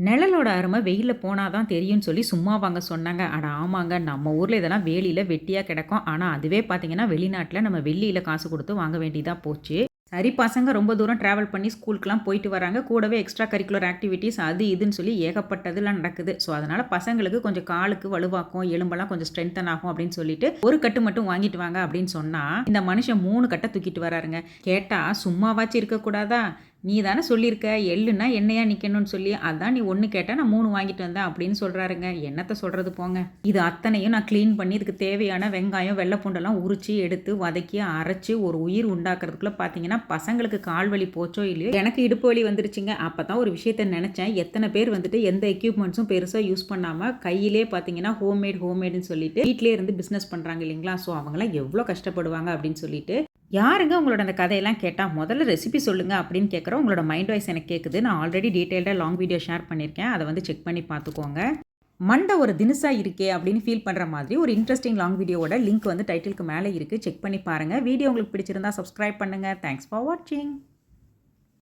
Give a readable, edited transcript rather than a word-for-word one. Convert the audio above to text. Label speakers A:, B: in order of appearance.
A: நிழலோட அருமை வெயில்ல போனா தான் தெரியும்னு சொல்லி சும்மாவாங்க சொன்னாங்க. அட ஆமாங்க. நம்ம ஊர்ல இதெல்லாம் வேலியில வெட்டியா கிடக்கும். ஆனா அதுவே பார்த்தீங்கன்னா, வெளிநாட்ல நம்ம வெள்ளியில காசு குடுத்து வாங்க வேண்டியதா போச்சு. சரி பசங்க ரொம்ப தூரம் டிராவல் பண்ணி ஸ்கூலுக்குலாம் போயிட்டு வராங்க. கூடவே எக்ஸ்ட்ரா கரிக்குலர் ஆக்டிவிட்டீஸ் அது இதுன்னு சொல்லி ஏகப்பட்டதுலாம் நடக்குது. ஸோ அதனால பசங்களுக்கு கொஞ்சம் காலுக்கு வலுவாக்கும், எலும்பெல்லாம் கொஞ்சம் ஸ்ட்ரென்தன் ஆகும் அப்படின்னு சொல்லிட்டு, ஒரு கட்டு மட்டும் வாங்கிட்டு வாங்க அப்படின்னு சொன்னா, இந்த மனுஷன் 3 கட்ட தூக்கிட்டு வராருங்க. கேட்டா சும்மாவாச்சும் இருக்கக்கூடாதா? நீ தானே சொல்லியிருக்க, எள்ளுன்னா எண்ணெயா நிக்கணும்னு சொல்லி. அதான் நீ 1 கேட்டா நான் 3 வாங்கிட்டு வந்தேன் அப்படின்னு சொல்றாருங்க. என்னத்த சொல்றது போங்க. இது அத்தனையும் நான் கிளீன் பண்ணி இதுக்கு தேவையான வெங்காயம், வெள்ளை பூண்டெல்லாம் உரிச்சு, எடுத்து, வதக்கி, அரைச்சு ஒரு உயிர் உண்டாக்குறதுக்குள்ள பார்த்தீங்கன்னா, பசங்களுக்கு கால் வலி போச்சோ இல்லையோ, எனக்கு இடுப்பு வலி வந்துருச்சுங்க. அப்பதான் ஒரு விஷயத்த நெனச்சேன். எத்தன பேர் வந்துட்டு எந்த எக்யூப்மெண்ட்ஸும் பெருசா யூஸ் பண்ணாம கையிலே பார்த்தீங்கன்னா, ஹோம்மேடுன்னு சொல்லிட்டு வீட்லயே இருந்து பிசினஸ் பண்றாங்க இல்லைங்களா? ஸோ அவங்கலாம் எவ்ளோ கஷ்டப்படுவாங்க அப்படின்னு சொல்லிட்டு யாருங்க உங்களோட அந்த கதையெல்லாம் கேட்டா, முதல்ல ரெசிபி சொல்லுங்க அப்படின்னு கேட்குறோம். உங்களோட மைண்ட் வாய்ஸ் எனக்கு கேட்குது. நான் ஆல்ரெடி டீட்டெயில்டா லாங் வீடியோ ஷேர் பண்ணியிருக்கேன். அத வந்து செக் பண்ணி பார்த்துக்கோங்க. மண்டை ஒரு தினுசா இருக்கே அப்படின்னு ஃபீல் பண்ற மாதிரி ஒரு இன்ட்ரஸ்டிங் லாங் வீடியோவோட லிங்க் வந்து டைட்டிலுக்கு மேல இருக்கு. செக் பண்ணி பாருங்க. வீடியோ உங்களுக்கு பிடிச்சிருந்தா சப்ஸ்கிரைப் பண்ணுங்க. தேங்க்ஸ் ஃபார் வாட்சிங்.